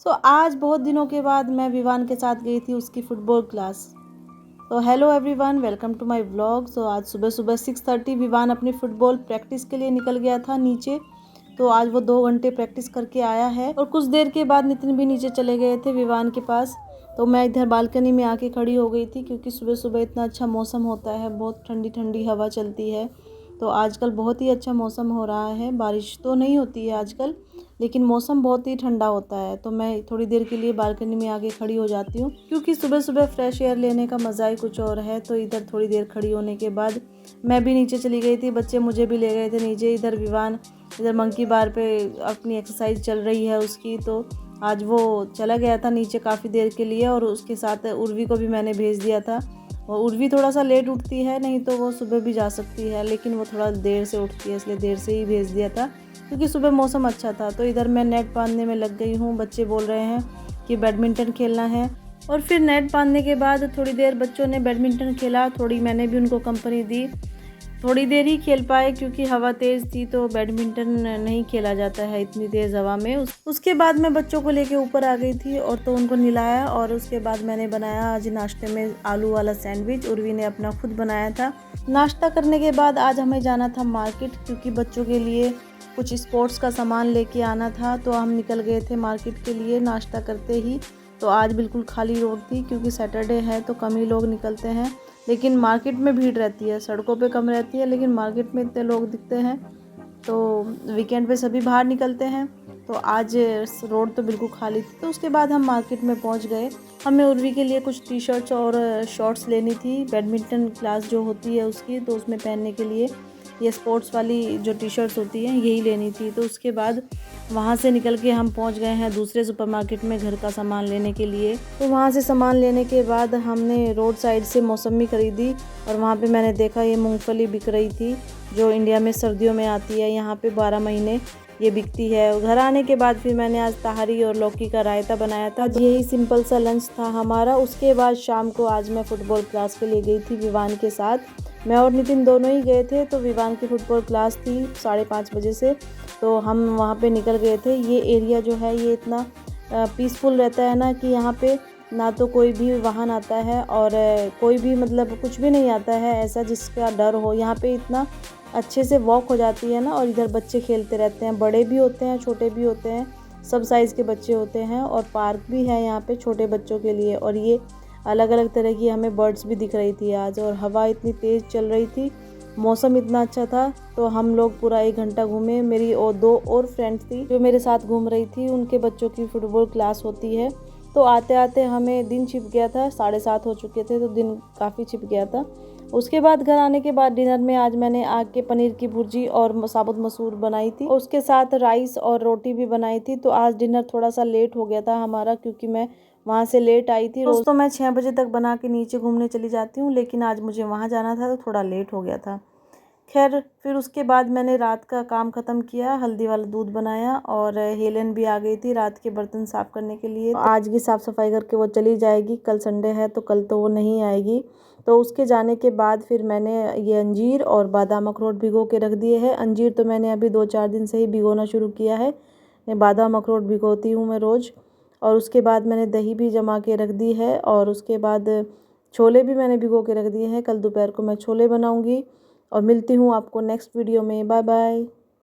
आज बहुत दिनों के बाद मैं विवान के साथ गई थी उसकी फ़ुटबॉल क्लास। तो hello everyone, welcome to my vlog. आज सुबह सुबह 6:30 विवान अपनी फ़ुटबॉल प्रैक्टिस के लिए निकल गया था नीचे। तो आज वो 2 घंटे प्रैक्टिस करके आया है और कुछ देर के बाद नितिन भी नीचे चले गए थे विवान के पास। तो मैं इधर बालकनी में आके खड़ी हो गई थी क्योंकि सुबह सुबह इतना अच्छा मौसम होता है, बहुत ठंडी ठंडी हवा चलती है। तो आजकल बहुत ही अच्छा मौसम हो रहा है, बारिश तो नहीं होती है आजकल, लेकिन मौसम बहुत ही ठंडा होता है। तो मैं थोड़ी देर के लिए बालकनी में आके खड़ी हो जाती हूँ क्योंकि सुबह सुबह फ्रेश एयर लेने का मज़ा ही कुछ और है। तो इधर थोड़ी देर खड़ी होने के बाद मैं भी नीचे चली गई थी, बच्चे मुझे भी ले गए थे नीचे। इधर विवान इधर मंकी बार पे अपनी एक्सरसाइज चल रही है उसकी। तो आज वो चला गया था नीचे काफ़ी देर के लिए और उसके साथ उर्वी को भी मैंने भेज दिया था। और उर्वी थोड़ा सा लेट उठती है, नहीं तो वो सुबह भी जा सकती है, लेकिन वो थोड़ा देर से उठती है इसलिए देर से ही भेज दिया था क्योंकि सुबह मौसम अच्छा था। तो इधर मैं नेट बांधने में लग गई हूँ, बच्चे बोल रहे हैं कि बैडमिंटन खेलना है। और फिर नेट बांधने के बाद थोड़ी देर बच्चों ने बैडमिंटन खेला, थोड़ी मैंने भी उनको कंपनी दी। थोड़ी देर ही खेल पाए क्योंकि हवा तेज़ थी, तो बैडमिंटन नहीं खेला जाता है इतनी तेज़ हवा में। उसके बाद मैं बच्चों को लेके ऊपर आ गई थी और तो उनको नहलाया और उसके बाद मैंने बनाया आज नाश्ते में आलू वाला सैंडविच। उर्वी ने अपना खुद बनाया था। नाश्ता करने के बाद आज हमें जाना था मार्केट क्योंकि बच्चों के लिए कुछ स्पोर्ट्स का सामान लेके आना था। तो हम निकल गए थे मार्केट के लिए नाश्ता करते ही। तो आज बिल्कुल खाली रोड थी क्योंकि सैटरडे है तो कम ही लोग निकलते हैं, लेकिन मार्केट में भीड़ रहती है। सड़कों पे कम रहती है लेकिन मार्केट में इतने लोग दिखते हैं। तो वीकेंड पे सभी बाहर निकलते हैं, तो आज रोड तो बिल्कुल खाली थी। तो उसके बाद हम मार्केट में पहुंच गए। हमें उर्वी के लिए कुछ टी शर्ट्स और शॉर्ट्स लेनी थी, बैडमिंटन क्लास जो होती है उसकी, तो उसमें पहनने के लिए ये स्पोर्ट्स वाली जो टी शर्ट्स होती हैं यही लेनी थी। तो उसके बाद वहाँ से निकल के हम पहुँच गए हैं दूसरे सुपरमार्केट में घर का सामान लेने के लिए। तो वहाँ से सामान लेने के बाद हमने रोड साइड से मौसमी खरीदी और वहाँ पे मैंने देखा ये मूंगफली बिक रही थी जो इंडिया में सर्दियों में आती है, यहाँ पे 12 महीने ये बिकती है। घर आने के बाद फिर मैंने आज ताहरी और लौकी का रायता बनाया था। यही सिंपल सा लंच था हमारा। उसके बाद शाम को आज मैं फ़ुटबॉल क्लास के लिए गई थी विवान के साथ। मैं और नितिन दोनों ही गए थे। तो विवान की फ़ुटबॉल क्लास थी 5:30 बजे से, तो हम वहाँ पे निकल गए थे। ये एरिया जो है ये इतना पीसफुल रहता है ना कि यहाँ पे ना तो कोई भी वाहन आता है और कोई भी मतलब कुछ भी नहीं आता है ऐसा जिसका डर हो। यहाँ पे इतना अच्छे से वॉक हो जाती है ना, और इधर बच्चे खेलते रहते हैं, बड़े भी होते हैं छोटे भी होते हैं, सब साइज़ के बच्चे होते हैं। और पार्क भी है यहाँ पे छोटे बच्चों के लिए। और ये अलग अलग तरह की हमें बर्ड्स भी दिख रही थी आज, और हवा इतनी तेज़ चल रही थी, मौसम इतना अच्छा था। तो हम लोग पूरा 1 घंटा घूमे। मेरी और 2 और फ्रेंड्स थी जो मेरे साथ घूम रही थी, उनके बच्चों की फ़ुटबॉल क्लास होती है। तो आते आते हमें दिन छिप गया था, 7:30 हो चुके थे, तो दिन काफ़ी छिप गया था। उसके बाद घर आने के बाद डिनर में आज मैंने आग के पनीर की भुर्जी और साबुत मसूर बनाई थी, उसके साथ राइस और रोटी भी बनाई थी। तो आज डिनर थोड़ा सा लेट हो गया था हमारा क्योंकि मैं वहाँ से लेट आई थी। रोज़ तो मैं 6 बजे तक बना के नीचे घूमने चली जाती हूँ, लेकिन आज मुझे वहाँ जाना था तो थोड़ा लेट हो गया था। खैर फिर उसके बाद मैंने रात का काम ख़त्म किया, हल्दी वाला दूध बनाया और हेलेन भी आ गई थी रात के बर्तन साफ़ करने के लिए। तो आज की साफ़ सफाई करके वो चली जाएगी, कल संडे है तो कल तो वो नहीं आएगी। तो उसके जाने के बाद फिर मैंने ये अंजीर और बादाम अखरोट भिगो के रख दिए हैं। अंजीर तो मैंने अभी 2-4 दिन से ही भिगोना शुरू किया है, बादाम अखरोट भिगोती हूँ मैं रोज़। और उसके बाद मैंने दही भी जमा के रख दी है, और उसके बाद छोले भी मैंने भिगो के रख दिए हैं। कल दोपहर को मैं छोले बनाऊँगी। और मिलती हूँ आपको नेक्स्ट वीडियो में। Bye bye.